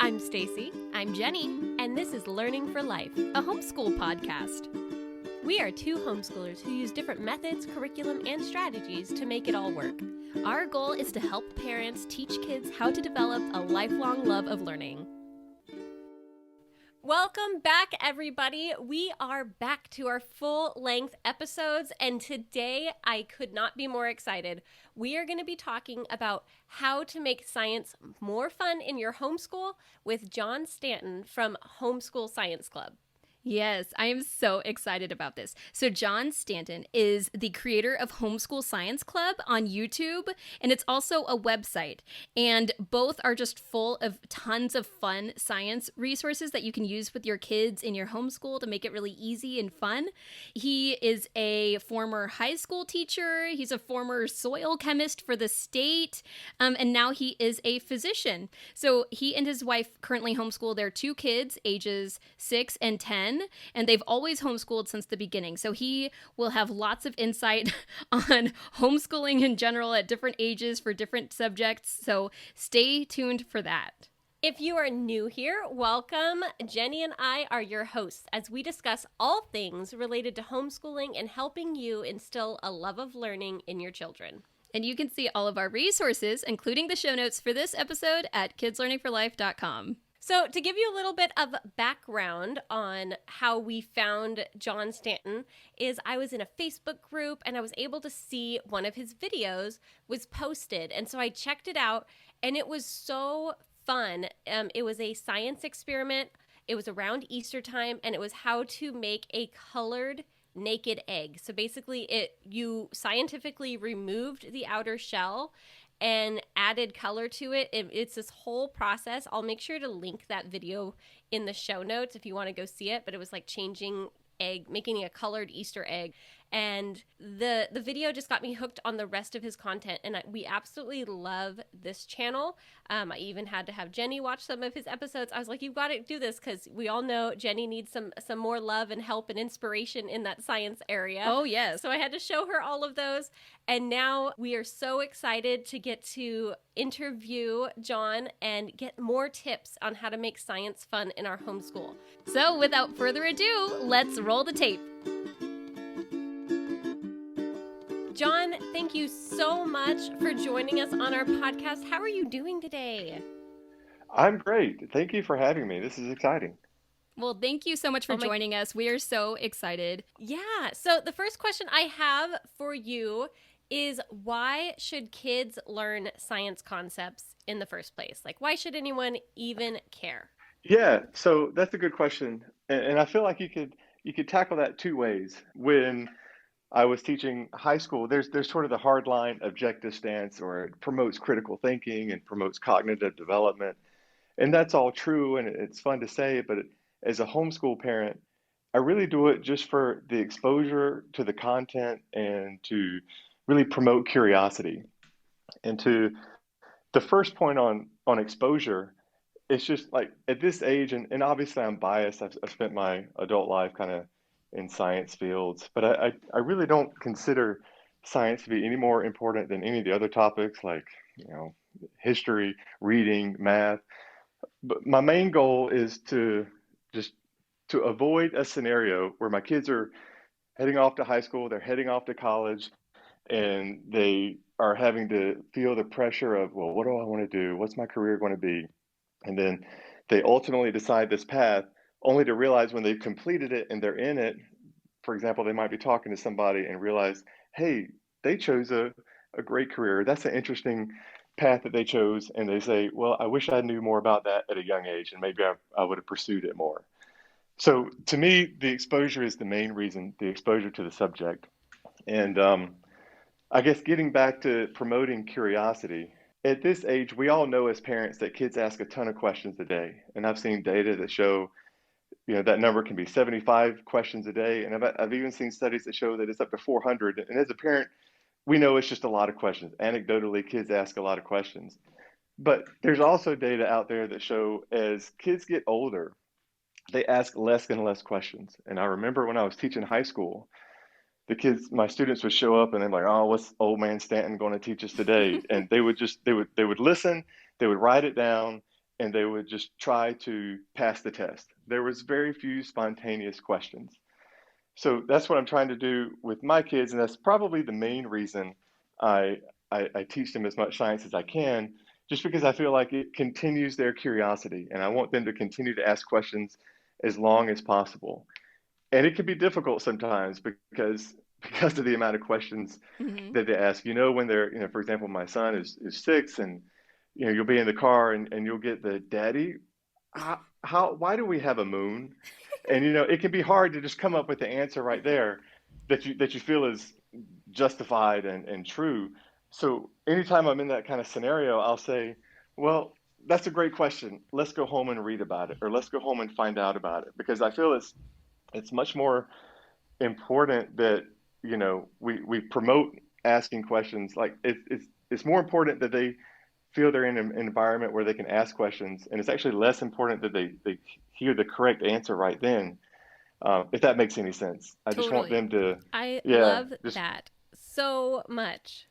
I'm Stacey. I'm Jenny, And this is Learning for Life. a homeschool podcast. We are two homeschoolers who use different methods, curriculum, and strategies to make it all work. Our goal is to help parents teach kids how to develop a lifelong love of learning. Welcome back, everybody. We are back to our full-length episodes, and today I could not be more excited. We are going to be talking about how to make science more fun in your homeschool with John Stanton from Homeschool Science Club. Yes, I am so excited about this. So John Stanton is the creator of Homeschool Science Club on YouTube, and it's also a website. And both are just full of tons of fun science resources that you can use with your kids in your homeschool to make it really easy and fun. He is a former high school teacher. He's a former soil chemist for the state, and now he is a physician. So he and his wife currently homeschool their two kids, ages 6 and 10. And they've always homeschooled since the beginning. So he will have lots of insight on homeschooling in general at different ages for different subjects. So stay tuned for that. If you are new here, welcome. Jenny and I are your hosts as we discuss all things related to homeschooling and helping you instill a love of learning in your children. And you can see all of our resources, including the show notes for this episode at kidslearningforlife.com. So to give you a little bit of background on how we found John Stanton is I was in a Facebook group and I was able to see one of his videos was posted. And so I checked it out and it was so fun. It was a science experiment. It was around Easter time and it was how to make a colored naked egg. So basically you scientifically removed the outer shell and added color to it. It's this whole process. I'll make sure to link that video in the show notes if you want to go see it. But it was like making a colored Easter egg. And the video just got me hooked on the rest of his content. And we absolutely love this channel. I even had to have Jenny watch some of his episodes. I was like, you've got to do this because we all know Jenny needs some more love and help and inspiration in that science area. Oh, yes. So I had to show her all of those. And now we are so excited to get to interview John and get more tips on how to make science fun in our homeschool. So without further ado, let's roll the tape. John, thank you so much for joining us on our podcast. How are you doing today? I'm great. Thank you for having me. This is exciting. Well, thank you so much for joining us. We are so excited. Yeah. So the first question I have for you is why should kids learn science concepts in the first place? Like, why should anyone even care? Yeah, so that's a good question. And I feel like you could tackle that two ways. When I was teaching high school, there's sort of the hardline objective stance, or it promotes critical thinking and promotes cognitive development. And that's all true, and it's fun to say, but as a homeschool parent, I really do it just for the exposure to the content and to really promote curiosity. And to the first point on exposure, it's just like at this age, and obviously I'm biased, I've spent my adult life kind of in science fields, but I really don't consider science to be any more important than any of the other topics like, history, reading, math. But my main goal is to avoid a scenario where my kids are heading off to high school, they're heading off to college, and they are having to feel the pressure of, well, what do I want to do? What's my career going to be? And then they ultimately decide this path, only to realize when they've completed it and they're in it, for example, they might be talking to somebody and realize, hey, they chose a great career. That's an interesting path that they chose. And they say, well, I wish I knew more about that at a young age, and maybe I would have pursued it more. So to me, the exposure is the main reason, the exposure to the subject. And I guess getting back to promoting curiosity, at this age, we all know as parents that kids ask a ton of questions a day. And I've seen data that show, that number can be 75 questions a day. And I've even seen studies that show that it's up to 400. And as a parent, we know it's just a lot of questions. Anecdotally, kids ask a lot of questions. But there's also data out there that show as kids get older, they ask less and less questions. And I remember when I was teaching high school, my students would show up and they're like, oh, what's old man Stanton going to teach us today? And they would listen, they would write it down, and they would just try to pass the test. There was very few spontaneous questions. So that's what I'm trying to do with my kids, and that's probably the main reason I, I teach them as much science as I can, just because I feel like it continues their curiosity, and I want them to continue to ask questions as long as possible. And it can be difficult sometimes because of the amount of questions Hmm. that they ask. When they're, for example, my son is 6, and you'll be in the car, and you'll get the daddy, why do we have a moon? And it can be hard to just come up with the answer right there that you feel is justified and true. So anytime I'm in that kind of scenario, I'll say, well, that's a great question. Let's go home and read about it, or let's go home and find out about it, because I feel it's much more important that we promote asking questions. Like it's more important that they feel they're in an environment where they can ask questions, and it's actually less important that they hear the correct answer right then. If that makes any sense, I just want Totally. them to, I yeah, love just that so much.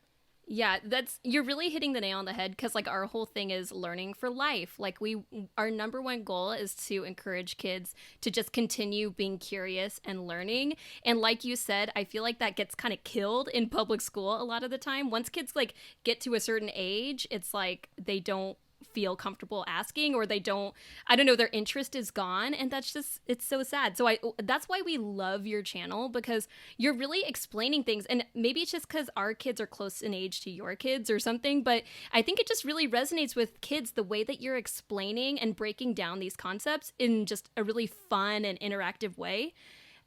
Yeah, that's you're really hitting the nail on the head because like our whole thing is learning for life. Like we our number one goal is to encourage kids to just continue being curious and learning. And like you said, I feel like that gets kind of killed in public school a lot of the time. Once kids like get to a certain age, it's like they don't feel comfortable asking, or they don't, I don't know, their interest is gone, and that's just, it's so sad. So I that's why we love your channel, because you're really explaining things. And maybe it's just because our kids are close in age to your kids or something, but I think it just really resonates with kids the way that you're explaining and breaking down these concepts in just a really fun and interactive way.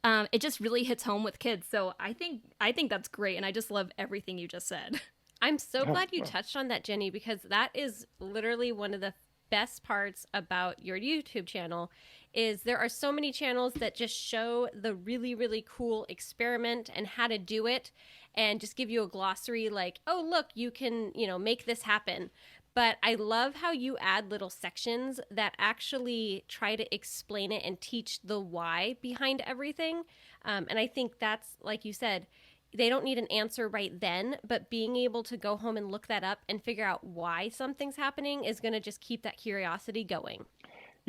It just really hits home with kids. So I think that's great, and I just love everything you just said. I'm so oh, glad you well, touched on that, Jenny, because that is literally one of the best parts about your YouTube channel is there are so many channels that just show the really, really cool experiment and how to do it and just give you a glossary like, oh, look, you can, make this happen. But I love how you add little sections that actually try to explain it and teach the why behind everything. And I think that's, like you said, they don't need an answer right then, but being able to go home and look that up and figure out why something's happening is going to just keep that curiosity going.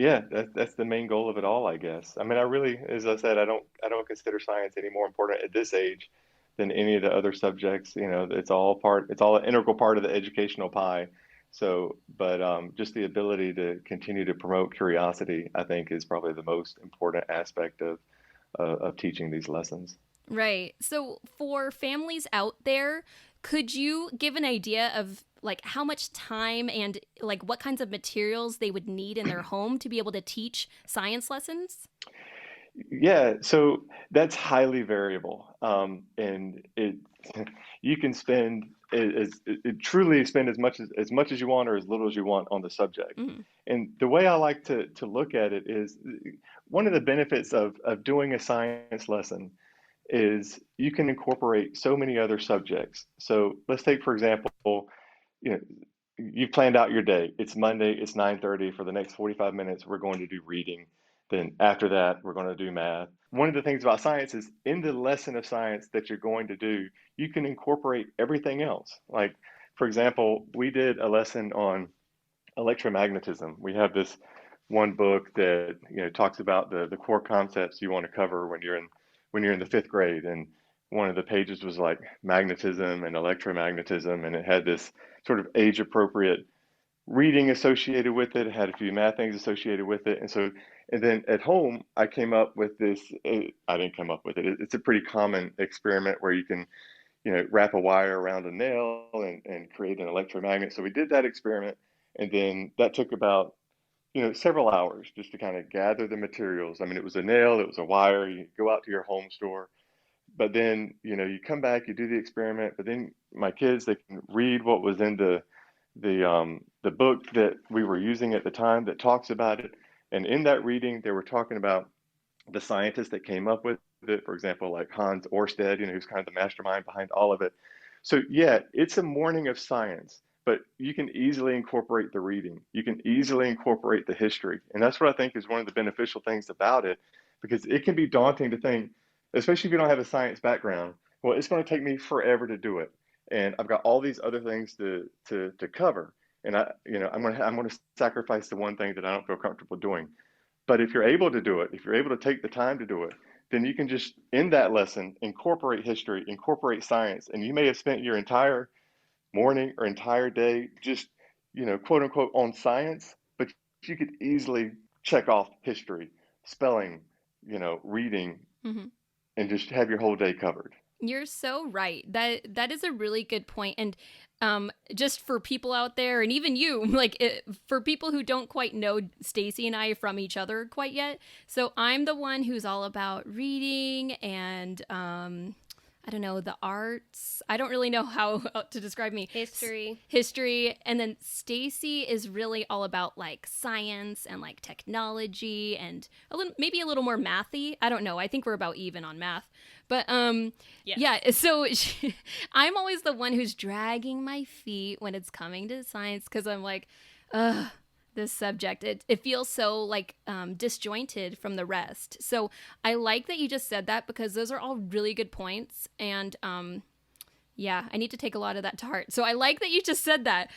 yeah, that's the main goal of it all, I guess. I mean, I really, as I said, I don't consider science any more important at this age than any of the other subjects. It's all an integral part of the educational pie. So, but just the ability to continue to promote curiosity, I think, is probably the most important aspect of teaching these lessons. Right. So for families out there, could you give an idea of like how much time and like what kinds of materials they would need in their home to be able to teach science lessons? Yeah, so that's highly variable, and it you can spend truly spend as much as you want or as little as you want on the subject. Mhm. And the way I like to look at it is one of the benefits of doing a science lesson is you can incorporate so many other subjects. So let's take, for example, you know, you've planned out your day. It's Monday, it's 9:30. For the next 45 minutes, we're going to do reading. Then after that, we're going to do math. One of the things about science is in the lesson of science that you're going to do, you can incorporate everything else. Like, for example, we did a lesson on electromagnetism. We have this one book that talks about the core concepts you want to cover when you're in the fifth grade, and one of the pages was like magnetism and electromagnetism, and it had this sort of age appropriate reading associated with it. It had a few math things associated with it, and then at home I came up with this. I didn't come up with it. It's a pretty common experiment where you can wrap a wire around a nail and create an electromagnet. So we did that experiment, and then that took about several hours just to kind of gather the materials. I mean, it was a nail, it was a wire. You go out to your home store, but then you come back, you do the experiment, but then my kids, they can read what was in the book that we were using at the time that talks about it. And in that reading, they were talking about the scientists that came up with it, for example, like Hans Orsted, who's kind of the mastermind behind all of it. So yeah, it's a morning of science, but you can easily incorporate the reading. You can easily incorporate the history. And that's what I think is one of the beneficial things about it, because it can be daunting to think, especially if you don't have a science background, well, it's going to take me forever to do it. And I've got all these other things to cover. and I'm going to sacrifice the one thing that I don't feel comfortable doing. But if you're able to do it, if you're able to take the time to do it, then you can just in that lesson incorporate history, incorporate science, and you may have spent your entire morning or entire day just, quote unquote on science, but you could easily check off history, spelling, reading, Hmm. and just have your whole day covered. You're so right. That is a really good point. And just for people out there, and even you, for people who don't quite know Stacey and I from each other quite yet. So I'm the one who's all about reading and I don't know, the arts. I don't really know how to describe me. History. And then Stacey is really all about like science and like technology and maybe a little more mathy. I don't know. I think we're about even on math. But Yes. yeah, so I'm always the one who's dragging my feet when it's coming to science because I'm like, ugh, this subject. It feels so like disjointed from the rest. So I like that you just said that because those are all really good points. And yeah, I need to take a lot of that to heart. So I like that you just said that.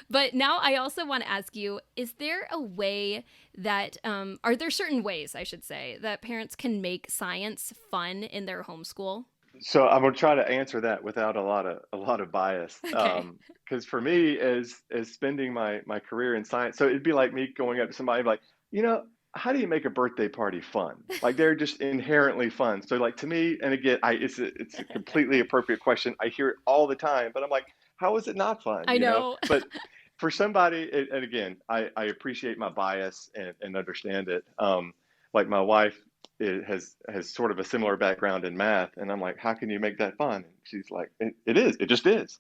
But now I also want to ask you, is there a way that, are there certain ways, I should say, that parents can make science fun in their homeschool? So I'm going to try to answer that without a lot of bias. Okay. Because for me, as spending my career in science, so it'd be like me going up to somebody like, you know, how do you make a birthday party fun? Like they're just inherently fun. So like to me, and again, it's a completely appropriate question. I hear it all the time, but I'm like, how is it not fun? I know. But for somebody, and again, I appreciate my bias and understand it. Like my wife has sort of a similar background in math, and I'm like, how can you make that fun? And she's like, it just is.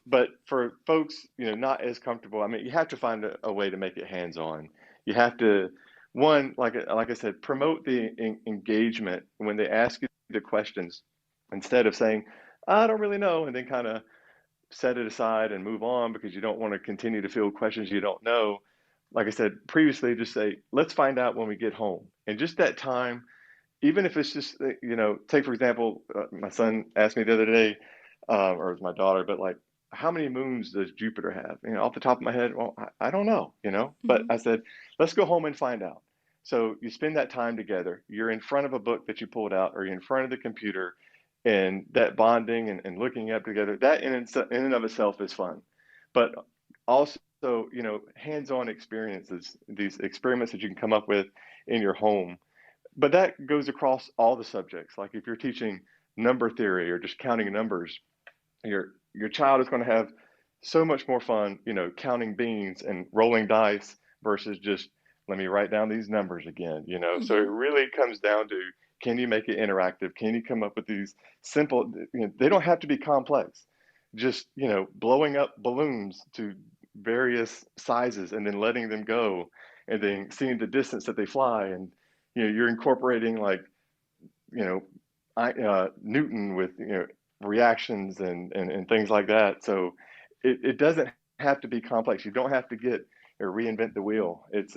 But for folks, not as comfortable, I mean, you have to find a way to make it hands-on. You have to, one, like I said, promote the engagement when they ask you the questions, instead of saying, I don't really know, and then kind of set it aside and move on because you don't want to continue to field questions you don't know. Like I said previously, just say, let's find out when we get home. And just that time, even if it's just, take for example, my son asked me the other day, or it was my daughter, but like, how many moons does Jupiter have? Off the top of my head, well, I don't know, but Hmm. I said, let's go home and find out. So you spend that time together. You're in front of a book that you pulled out, or you're in front of the computer, and that bonding and looking up together, that in and of itself is fun. But also, hands-on experiences, these experiments that you can come up with in your home, but that goes across all the subjects. Like if you're teaching number theory or just counting numbers, your child is going to have so much more fun, counting beans and rolling dice versus just let me write down these numbers again. So it Hmm. really comes down to, can you make it interactive? Can you come up with these simple, they don't have to be complex. Just, blowing up balloons to various sizes and then letting them go and then seeing the distance that they fly, and you're incorporating like you know Newton with reactions and things like that. So it doesn't have to be complex. You don't have to get or reinvent the wheel. It's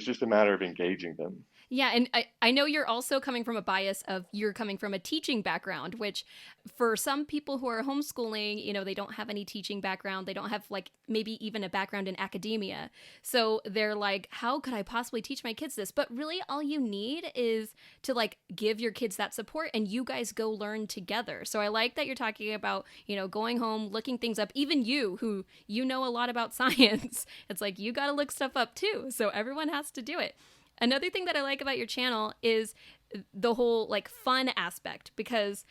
just a matter of engaging them. Yeah, and I know you're also coming from a bias of you're coming from a teaching background, which for some people who are homeschooling, they don't have any teaching background. They don't have like maybe even a background in academia. So they're like, how could I possibly teach my kids this? But really all you need is to like give your kids that support and you guys go learn together. So I like that you're talking about, going home, looking things up. Even you who know a lot about science, it's like you got to look stuff up too. So everyone has to do it. Another thing that I like about your channel is the whole like fun aspect because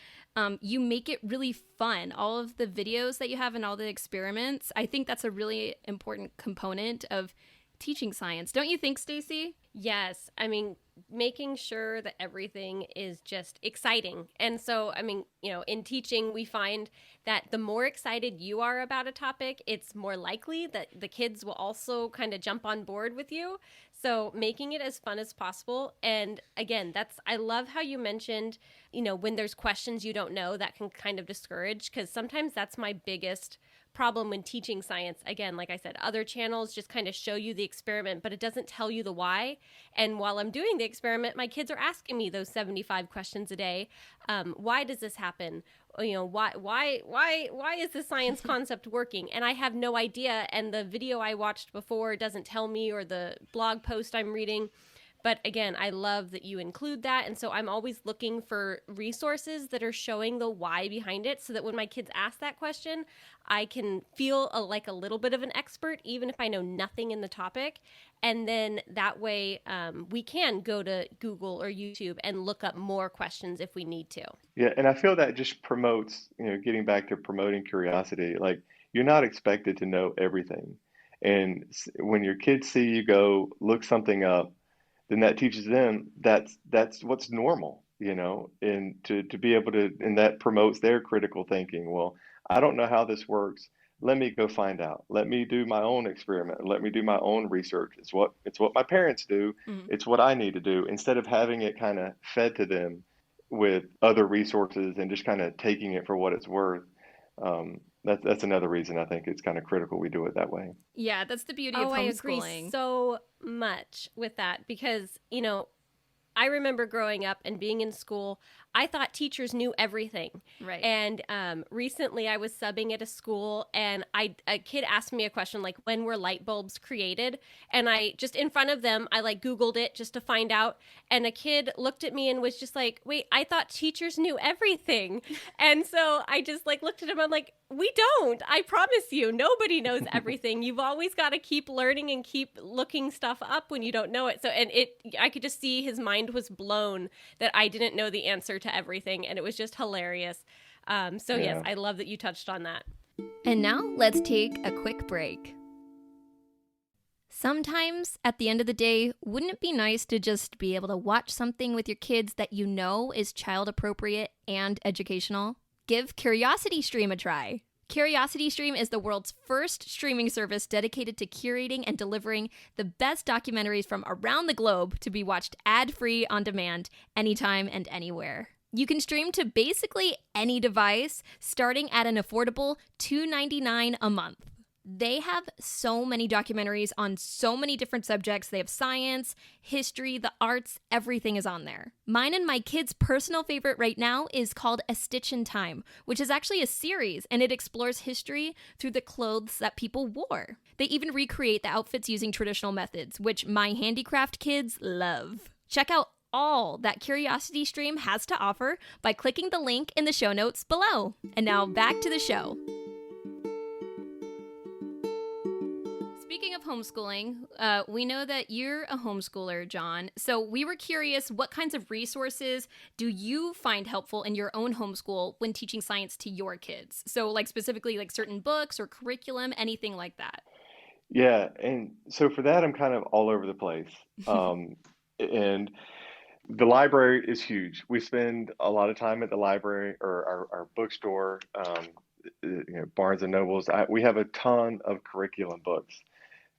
you make it really fun. All of the videos that you have and all the experiments, I think that's a really important component of teaching science. Don't you think, Stacey? Yes. I mean, making sure that everything is just exciting. And so, I mean, in teaching, we find that the more excited you are about a topic, it's more likely that the kids will also kind of jump on board with you. So, making it as fun as possible. And again, I love how you mentioned, when there's questions you don't know, that can kind of discourage, because sometimes that's my biggest problem when teaching science. Again, like I said, other channels just kind of show you the experiment, but it doesn't tell you the why. And while I'm doing the experiment, my kids are asking me those 75 questions a day. Why does this happen? why is the science concept working? And I have no idea. And the video I watched before doesn't tell me, or the blog post I'm reading. But again, I love that you include that. And so I'm always looking for resources that are showing the why behind it, so that when my kids ask that question, I can feel like a little bit of an expert, even if I know nothing in the topic. And then that way we can go to Google or YouTube and look up more questions if we need to. Yeah, and I feel that just promotes, getting back to promoting curiosity. Like, you're not expected to know everything. And when your kids see you go look something up, then that teaches them that's what's normal, and to be able to, and that promotes their critical thinking. Well, I don't know how this works. Let me go find out. Let me do my own experiment. Let me do my own research. It's what my parents do. Mhm. It's what I need to do, instead of having it kind of fed to them with other resources and just kind of taking it for what it's worth. That's another reason I think it's kind of critical we do it that way. Yeah, that's the beauty of Oh, I agree homeschooling. so much with that, because, I remember growing up and being in school, I thought teachers knew everything. Right. And recently I was subbing at a school, and a kid asked me a question like, when were light bulbs created? And I just, in front of them, I like Googled it just to find out. And a kid looked at me and was just like, wait, I thought teachers knew everything. And so I just like looked at him. I'm like, we don't. I promise you, nobody knows everything. You've always got to keep learning and keep looking stuff up when you don't know it. So, and I could just see his mind was blown that I didn't know the answer to everything. And it was just hilarious. So yes, Yeah. I love that you touched on that. And now let's take a quick break. Sometimes at the end of the day, wouldn't it be nice to just be able to watch something with your kids that you know is child appropriate and educational? Give CuriosityStream a try. CuriosityStream is the world's first streaming service dedicated to curating and delivering the best documentaries from around the globe to be watched ad-free on demand anytime and anywhere. You can stream to basically any device, starting at an affordable $2.99 a month. They have so many documentaries on so many different subjects. They have science, history, the arts, everything is on there. Mine and my kids' personal favorite right now is called A Stitch in Time, which is actually a series, and it explores history through the clothes that people wore. They even recreate the outfits using traditional methods, which my handicraft kids love. Check out all that CuriosityStream has to offer by clicking the link in the show notes below. And now back to the show. Speaking of homeschooling, we know that you're a homeschooler, John. So we were curious, what kinds of resources do you find helpful in your own homeschool when teaching science to your kids? So like specifically like certain books or curriculum, anything like that. Yeah, and so for that, I'm kind of all over the place. And the library is huge. We spend a lot of time at the library or our bookstore, Barnes and Nobles. We have a ton of curriculum books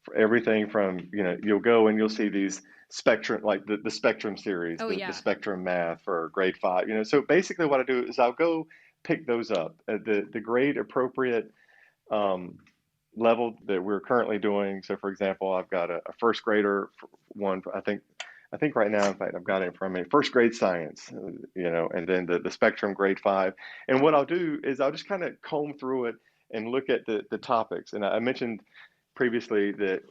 for everything from, you'll go and you'll see these Spectrum, like the Spectrum series, Oh, the yeah. Spectrum Math for grade 5. So basically what I do is I'll go pick those up at the grade appropriate level that we're currently doing. So for example, I've got a first grader one, I think right now, in fact, I've got it from me, first grade science, and then the Spectrum grade 5. And what I'll do is I'll just kind of comb through it and look at the topics. And I mentioned previously that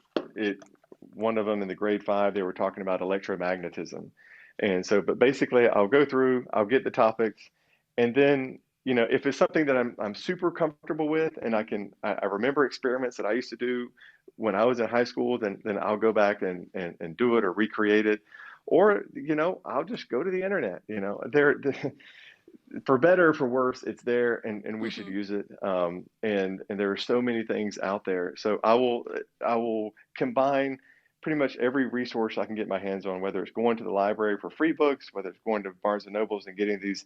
one of them in the grade 5, they were talking about electromagnetism. And so, but basically I'll go through, I'll get the topics, and then, if it's something that I'm super comfortable with, and I remember experiments that I used to do when I was in high school, then I'll go back and do it or recreate it. Or, I'll just go to the internet, for better or for worse, it's there, and we should Mhm. use it. And there are so many things out there. So I will combine pretty much every resource I can get my hands on, whether it's going to the library for free books, whether it's going to Barnes and Nobles and getting these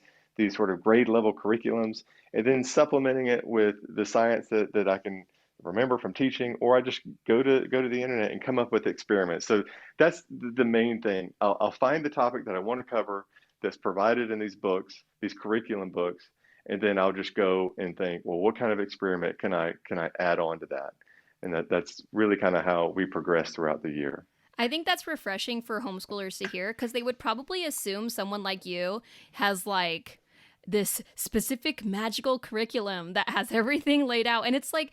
sort of grade level curriculums, and then supplementing it with the science that I can remember from teaching, or I just go to the internet and come up with experiments. So that's the main thing. I'll find the topic that I want to cover that's provided in these books, these curriculum books, and then I'll just go and think, well, what kind of experiment can I add on to that? And that's really kind of how we progress throughout the year. I think that's refreshing for homeschoolers to hear because they would probably assume someone like you has like this specific magical curriculum that has everything laid out. And it's like,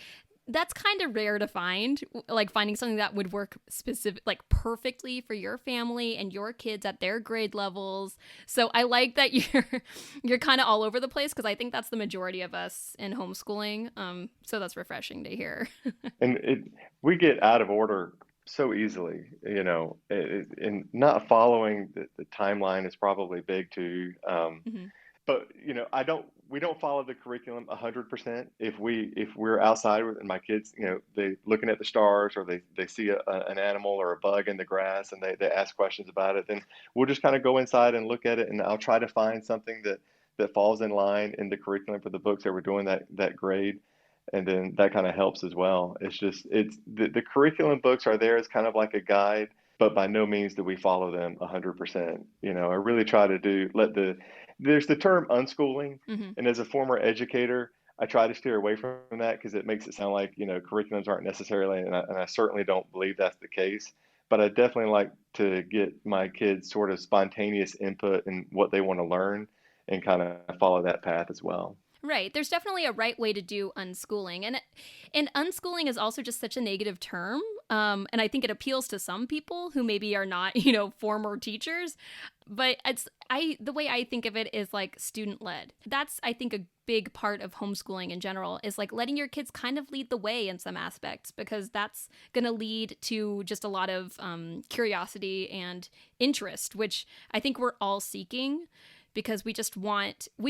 that's kind of rare to find, like finding something that would work like perfectly for your family and your kids at their grade levels. So I like that you're kind of all over the place, because I think that's the majority of us in homeschooling. So that's refreshing to hear. And we get out of order so easily, and not following the timeline is probably big too. Hmm. But we don't follow the curriculum 100%. If we're outside and my kids, they looking at the stars, or they see an animal or a bug in the grass, and they ask questions about it, then we'll just kind of go inside and look at it, and I'll try to find something that falls in line in the curriculum for the books that we're doing that grade. And then that kind of helps as well. It's the curriculum books are there as kind of like a guide, but by no means do we follow them 100%. I really try to there's the term unschooling, Hmm. and as a former educator, I try to steer away from that because it makes it sound like, curriculums aren't necessarily, and I certainly don't believe that's the case. But I definitely like to get my kids sort of spontaneous input in what they want to learn and kind of follow that path as well. Right. There's definitely a right way to do unschooling. And unschooling is also just such a negative term. And I think it appeals to some people who maybe are not, former teachers. But the way I think of it is like student led. That's, I think, a big part of homeschooling in general, is like letting your kids kind of lead the way in some aspects, because that's going to lead to just a lot of curiosity and interest, which I think we're all seeking, because we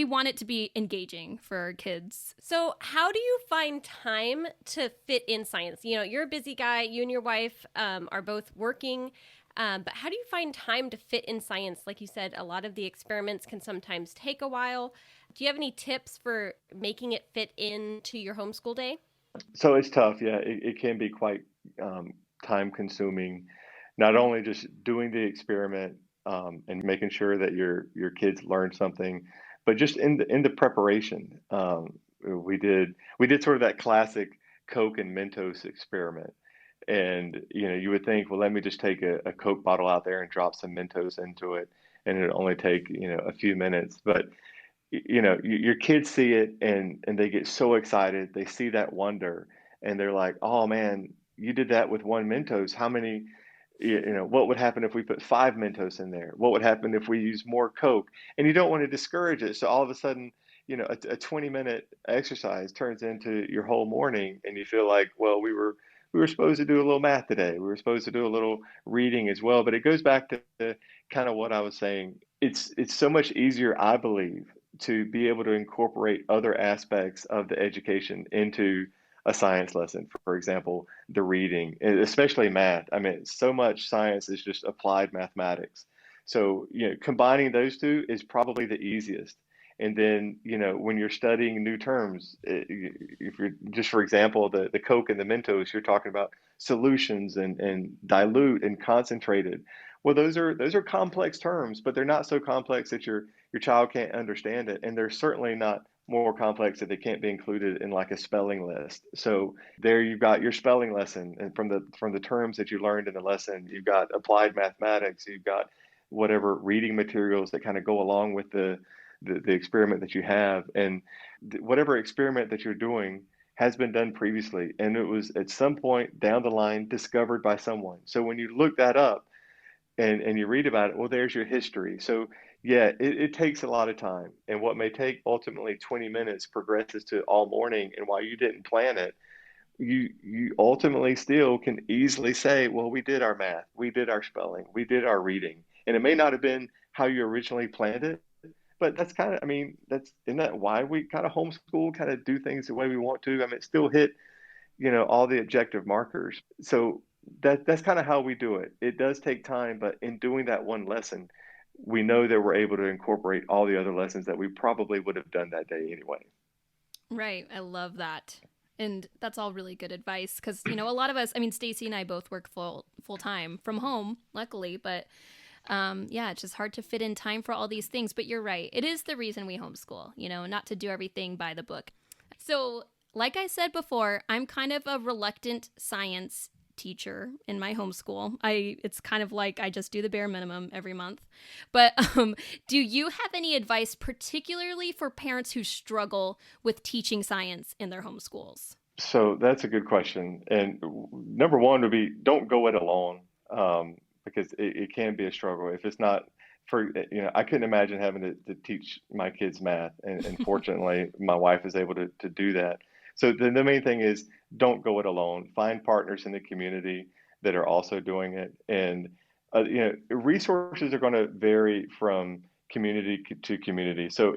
want it to be engaging for our kids. So, how do you find time to fit in science? You're a busy guy. You and your wife are both working. But how do you find time to fit in science? Like you said, a lot of the experiments can sometimes take a while. Do you have any tips for making it fit into your homeschool day? So it's tough. Yeah, it can be quite time consuming. Not only just doing the experiment and making sure that your kids learn something, but just in the preparation. We did sort of that classic Coke and Mentos experiment, and you would think, well, let me just take a Coke bottle out there and drop some Mentos into it, and it'll only take a few minutes, but your kids see it, and they get so excited. They see that wonder, and they're like, "Oh man, you did that with one Mentos. How many? What would happen if we put five Mentos in there? What would happen if we use more Coke?" And you don't want to discourage it. So all of a sudden, a 20-minute exercise turns into your whole morning, and you feel like, well, we were supposed to do a little math today. We were supposed to do a little reading as well. But it goes back to kind of what I was saying. It's so much easier, I believe, to be able to incorporate other aspects of the education into a science lesson. For example, the reading, especially math. I mean, so much science is just applied mathematics. So, combining those two is probably the easiest. And then, when you're studying new terms, if you're just, for example, the Coke and the Mentos, you're talking about solutions and dilute and concentrated. Well, those are complex terms, but they're not so complex that your child can't understand it, and they're certainly not more complex that they can't be included in like a spelling list. So there you've got your spelling lesson, and from the terms that you learned in the lesson, you've got applied mathematics, you've got whatever reading materials that kind of go along with the experiment that you have, and whatever experiment that you're doing has been done previously, and it was at some point down the line discovered by someone. So when you look that up and you read about it, well, there's your history. So yeah, it takes a lot of time. And what may take ultimately 20 minutes progresses to all morning. And while you didn't plan it, you ultimately still can easily say, well, we did our math, we did our spelling, we did our reading. And it may not have been how you originally planned it, but that's kind of, I mean, isn't that why we kind of homeschool, kind of do things the way we want to? I mean, it still hit all the objective markers. So that's kind of how we do it. It does take time, but in doing that one lesson, we know that we're able to incorporate all the other lessons that we probably would have done that day anyway. Right. I love that. And that's all really good advice, because, a lot of us, I mean, Stacey and I both work full time from home, luckily, but yeah, it's just hard to fit in time for all these things. But you're right. It is the reason we homeschool, not to do everything by the book. So, like I said before, I'm kind of a reluctant science teacher in my homeschool. It's kind of like I just do the bare minimum every month. But do you have any advice, particularly for parents who struggle with teaching science in their homeschools? So that's a good question. And number one would be don't go it alone, because it can be a struggle. If it's not for, I couldn't imagine having to teach my kids math. And fortunately, my wife is able to do that. So the main thing is don't go it alone. Find partners in the community that are also doing it. And, resources are going to vary from community to community. So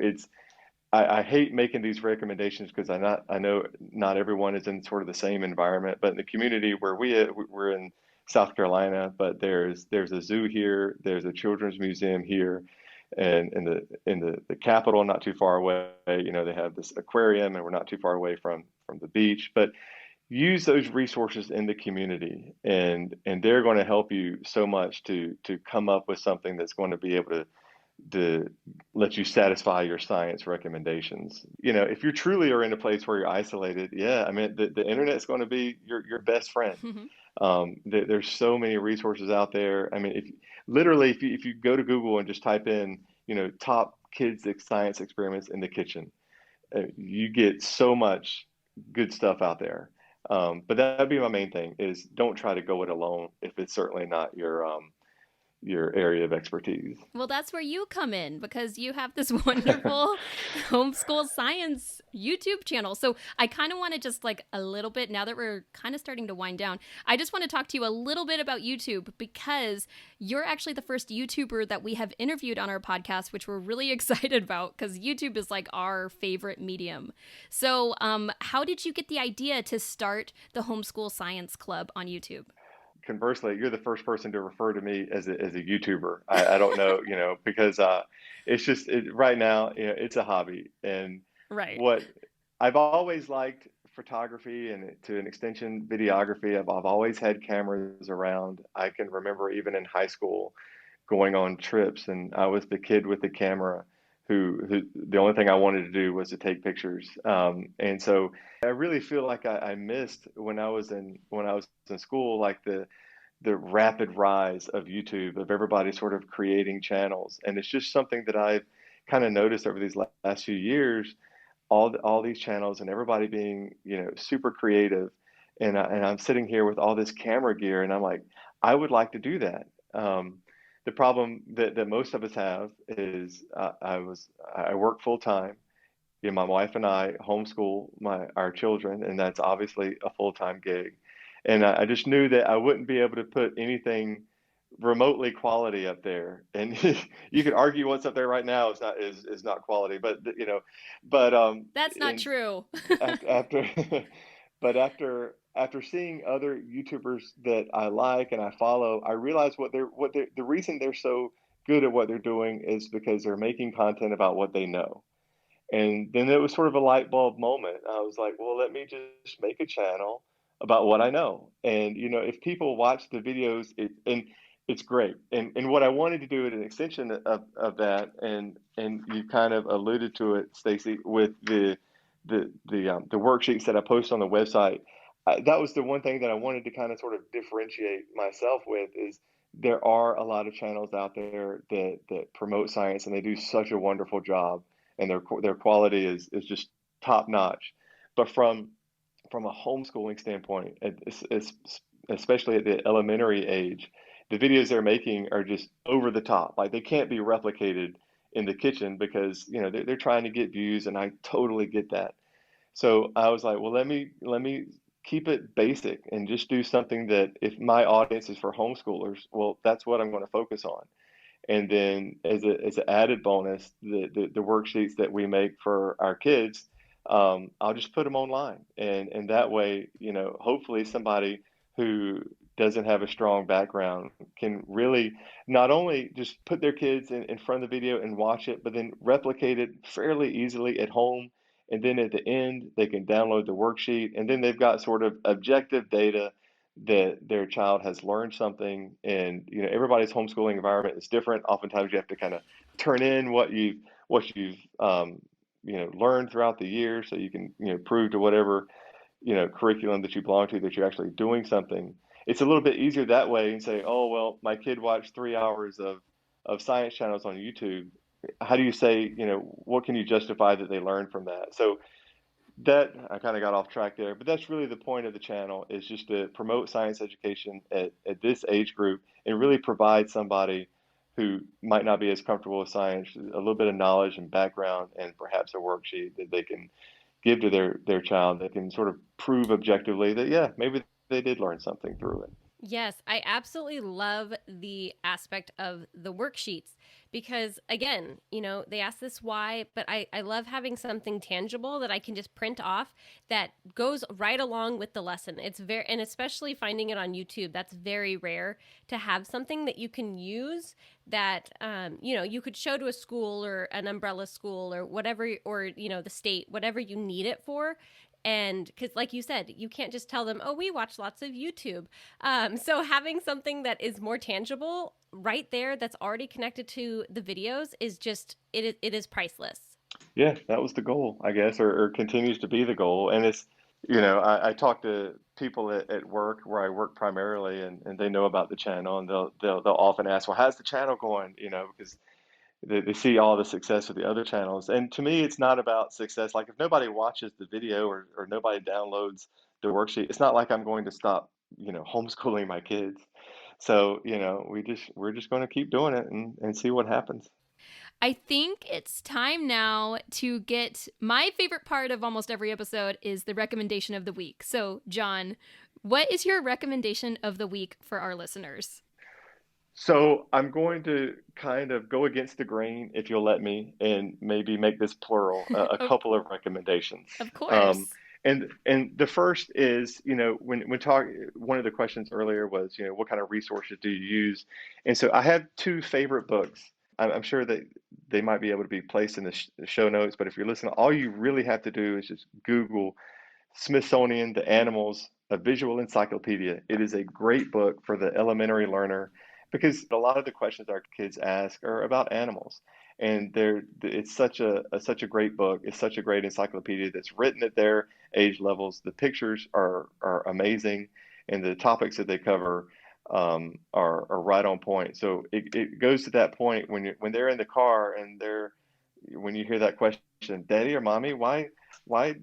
I hate making these recommendations because I know not everyone is in sort of the same environment, but in the community where we're in South Carolina, but there's a zoo here, there's a children's museum here, and in the capital, not too far away, they have this aquarium, and we're not too far away from the beach. But use those resources in the community, and they're going to help you so much to come up with something that's going to be able to let you satisfy your science recommendations. If you truly are in a place where you're isolated, yeah, I mean, the internet's going to be your best friend. There's so many resources out there. I mean, if you go to Google and just type in, top kids science experiments in the kitchen, you get so much good stuff out there. But that'd be my main thing is don't try to go it alone if it's certainly not your area of expertise. Well, that's where you come in because you have this wonderful homeschool science YouTube channel. So I kind of want to just like a little bit, now that we're kind of starting to wind down, I just want to talk to you a little bit about YouTube because you're actually the first YouTuber that we have interviewed on our podcast, which we're really excited about because YouTube is like our favorite medium. So how did you get the idea to start the Homeschool Science Club on YouTube? Conversely, you're the first person to refer to me as a YouTuber. I don't know, because it's just right now, it's a hobby. And Right. what I've always liked photography and to an extension videography. I've always had cameras around. I can remember even in high school going on trips, and I was the kid with the camera who the only thing I wanted to do was to take pictures. And so I really feel like I missed when I was in school, like the rapid rise of YouTube, of everybody sort of creating channels. And it's just something that I've kind of noticed over these last few years, all these channels and everybody being, super creative. And I'm sitting here with all this camera gear and I'm like, I would like to do that. The problem that most of us have is I work full time. My wife and I homeschool our children, and that's obviously a full time gig. And I just knew that I wouldn't be able to put anything remotely quality up there. And you could argue what's up there right now is not quality, but That's not in true. after but after seeing other YouTubers that I like and I follow, I realize the reason they're so good at what they're doing is because they're making content about what they know. And then it was sort of a light bulb moment. I was like, well, let me just make a channel about what I know. And, if people watch the videos, and it's great. And what I wanted to do at an extension of that, and you kind of alluded to it, Stacey, with the worksheets that I post on the website. That was the one thing that I wanted to kind of sort of differentiate myself with is there are a lot of channels out there that promote science, and they do such a wonderful job, and their quality is just top notch. But from a homeschooling standpoint, especially at the elementary age, the videos they're making are just over the top. Like they can't be replicated in the kitchen because they're trying to get views, and I totally get that. So I was like, well, let me keep it basic and just do something that if my audience is for homeschoolers, well, that's what I'm going to focus on. And then as an added bonus, the worksheets that we make for our kids, I'll just put them online. And that way, hopefully somebody who doesn't have a strong background can really not only just put their kids in front of the video and watch it, but then replicate it fairly easily at home. And then at the end, they can download the worksheet, and then they've got sort of objective data that their child has learned something. And everybody's homeschooling environment is different. Oftentimes, you have to kind of turn in what you've learned throughout the year, so you can prove to whatever curriculum that you belong to that you're actually doing something. it's a little bit easier that way and say, oh, well, my kid watched 3 hours of science channels on YouTube. How do you say, what can you justify that they learned from that? So that I kind of got off track there, but that's really the point of the channel is just to promote science education at this age group and really provide somebody who might not be as comfortable with science a little bit of knowledge and background and perhaps a worksheet that they can give to their child that can sort of prove objectively that, yeah, maybe they did learn something through it. Yes, I absolutely love the aspect of the worksheets because, again, they ask this why, but I love having something tangible that I can just print off that goes right along with the lesson. And especially finding it on YouTube, that's very rare to have something that you can use that, you could show to a school or an umbrella school or whatever, or, the state, whatever you need it for. And because, like you said, you can't just tell them, oh, we watch lots of YouTube. So having something that is more tangible right there that's already connected to the videos is just, it is priceless. Yeah, that was the goal, I guess, or continues to be the goal. And it's, I talk to people at work where I work primarily, and they know about the channel, and they'll often ask, well, how's the channel going? Because they see all the success of the other channels. And to me, it's not about success. Like if nobody watches the video or nobody downloads the worksheet, it's not like I'm going to stop, homeschooling my kids. So, we're just going to keep doing it and see what happens. I think it's time now to get my favorite part of almost every episode is the recommendation of the week. So, John, what is your recommendation of the week for our listeners? So I'm going to kind of go against the grain, if you'll let me, and maybe make this plural, a Of, couple of recommendations. of Um, course. and the first is, one of the questions earlier was, what kind of resources do you use? And so I have two favorite books. I'm sure that they might be able to be placed in the show notes, but if you're listening, all you really have to do is just Google Smithsonian, The Animals, a Visual Encyclopedia. It is a great book for the elementary learner because a lot of the questions our kids ask are about animals. And it's such a great book. It's such a great encyclopedia that's written at their age levels. The pictures are amazing, and the topics that they cover are right on point. So it goes to that point when they're in the car and when you hear that question, Daddy or Mommy, why why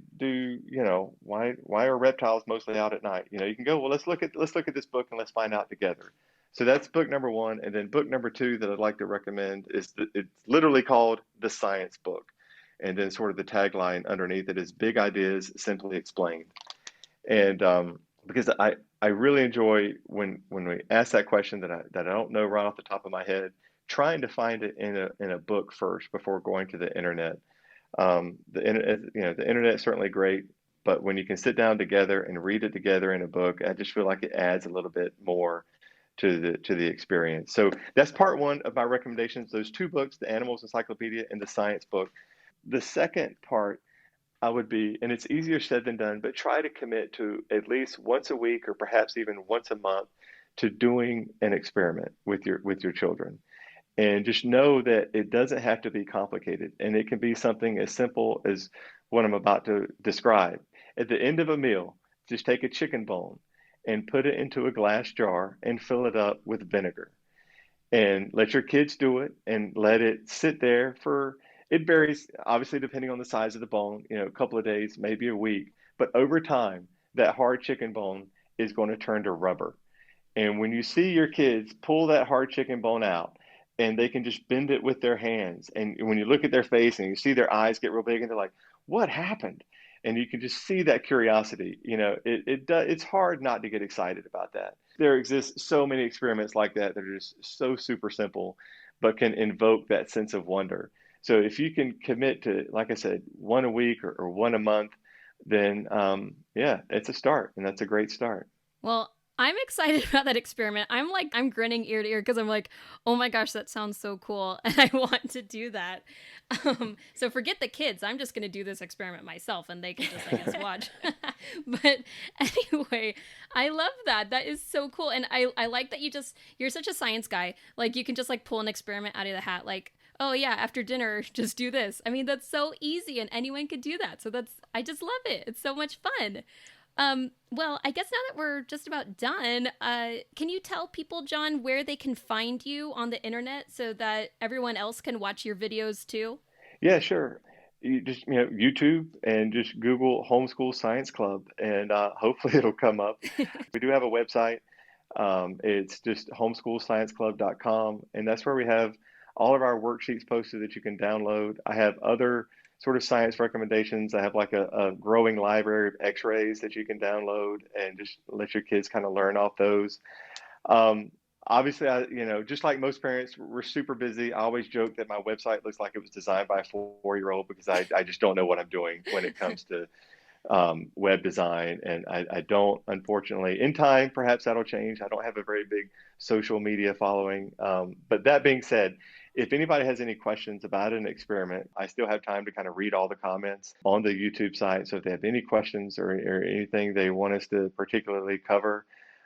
are reptiles mostly out at night? You can go, well, let's look at this book and let's find out together. So that's book number one. And then book number two that I'd like to recommend is it's literally called The Science Book. And then sort of the tagline underneath it is Big Ideas Simply Explained. And because I really enjoy when we ask that question that I don't know right off the top of my head, trying to find it in a book first before going to the internet. The internet's certainly great, but when you can sit down together and read it together in a book, I just feel like it adds a little bit more to the experience. So that's part one of my recommendations, those two books, the Animals Encyclopedia and the Science Book. The second part I would be, and it's easier said than done, but try to commit to at least once a week or perhaps even once a month to doing an experiment with your children. And just know that it doesn't have to be complicated, and it can be something as simple as what I'm about to describe. At the end of a meal, just take a chicken bone and put it into a glass jar and fill it up with vinegar. And let your kids do it and let it sit there for, it varies obviously depending on the size of the bone, a couple of days, maybe a week. But over time, that hard chicken bone is going to turn to rubber. And when you see your kids pull that hard chicken bone out and they can just bend it with their hands, and when you look at their face and you see their eyes get real big and they're like, what happened? And you can just see that curiosity. It's hard not to get excited about that. There exist so many experiments like that are just so super simple, but can invoke that sense of wonder. So if you can commit to, like I said, one a week or one a month, then yeah, it's a start, and that's a great start. Well, I'm excited about that experiment. I'm grinning ear to ear because I'm like, oh my gosh, that sounds so cool. And I want to do that. So forget the kids. I'm just going to do this experiment myself and they can just, I guess, watch. But anyway, I love that. That is so cool. And I like that you're such a science guy. Like you can just like pull an experiment out of the hat. Like, oh yeah, after dinner, just do this. I mean, that's so easy and anyone could do that. So I just love it. It's so much fun. Well, I guess now that we're just about done, can you tell people, John, where they can find you on the internet so that everyone else can watch your videos too? Yeah, sure. You just, YouTube and just Google Homeschool Science Club, and hopefully it'll come up. We do have a website. It's just homeschoolscienceclub.com, and that's where we have all of our worksheets posted that you can download. I have other sort of science recommendations. I have like a growing library of x-rays that you can download and just let your kids kind of learn off those. Um, Obviously, just like most parents, we're super busy. I always joke that my website looks like it was designed by a 4-year-old because I just don't know what I'm doing when it comes to web design. And I don't, unfortunately, in time, perhaps that'll change. I don't have a very big social media following. But that being said, if anybody has any questions about an experiment, I still have time to kind of read all the comments on the YouTube site. So if they have any questions or anything they want us to particularly cover,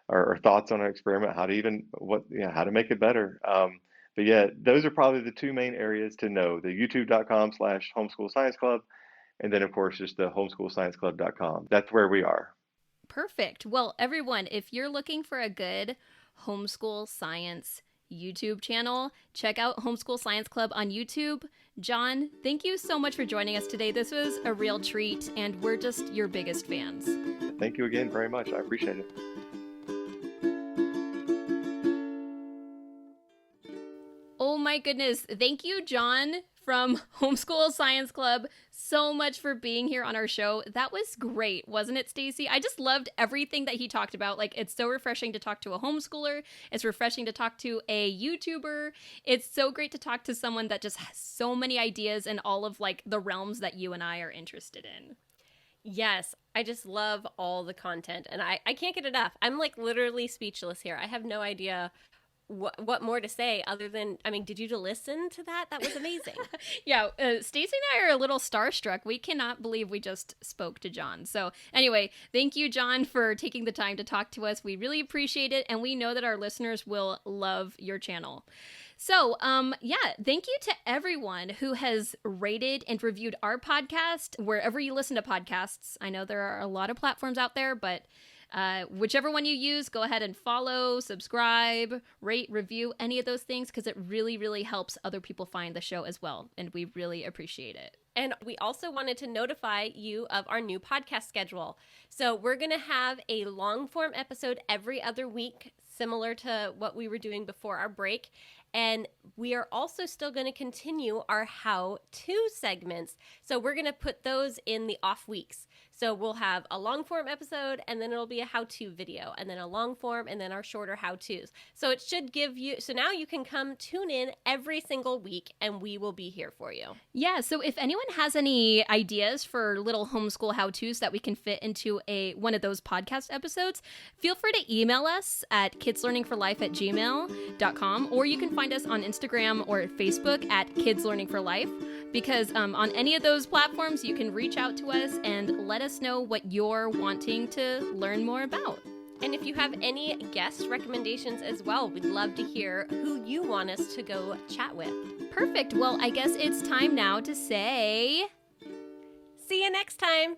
or thoughts on an experiment, how to make it better. But yeah, those are probably the two main areas to know: the youtube.com/homeschool science club, and then of course just the homeschoolscienceclub.com. That's where we are. Perfect. Well, everyone, if you're looking for a good homeschool science YouTube channel, check out Homeschool Science Club on YouTube. John, thank you so much for joining us today. This was a real treat, and we're just your biggest fans. Thank you again very much. I appreciate it. Oh my goodness. Thank you, John from Homeschool Science Club, so much for being here on our show. That was great, wasn't it, Stacey? I just loved everything that he talked about. Like, it's so refreshing to talk to a homeschooler. It's refreshing to talk to a YouTuber. It's so great to talk to someone that just has so many ideas in all of like the realms that you and I are interested in. Yes, I just love all the content, and I can't get enough. I'm like literally speechless here. I have no idea what more to say other than, I mean, did you listen to that? That was amazing. Yeah, Stacey and I are a little starstruck. We cannot believe we just spoke to John. So anyway, thank you, John, for taking the time to talk to us. We really appreciate it, and we know that our listeners will love your channel. So, thank you to everyone who has rated and reviewed our podcast wherever you listen to podcasts. I know there are a lot of platforms out there, but whichever one you use, go ahead and follow, subscribe, rate, review, any of those things, because it really, really helps other people find the show as well. And we really appreciate it. And we also wanted to notify you of our new podcast schedule. So we're going to have a long form episode every other week, similar to what we were doing before our break. And we are also still going to continue our how-to segments. So we're going to put those in the off weeks. So we'll have a long form episode, and then it'll be a how-to video, and then a long form, and then our shorter how-tos. So it should give you, so now you can come tune in every single week, and we will be here for you. Yeah, so if anyone has any ideas for little homeschool how-tos that we can fit into one of those podcast episodes, feel free to email us at kidslearningforlife@gmail.com, or you can find us on Instagram or Facebook at Kids Learning for Life, because on any of those platforms, you can reach out to us and let us know what you're wanting to learn more about. And if you have any guest recommendations as well, we'd love to hear who you want us to go chat with. Perfect. Well, I guess it's time now to say... See you next time.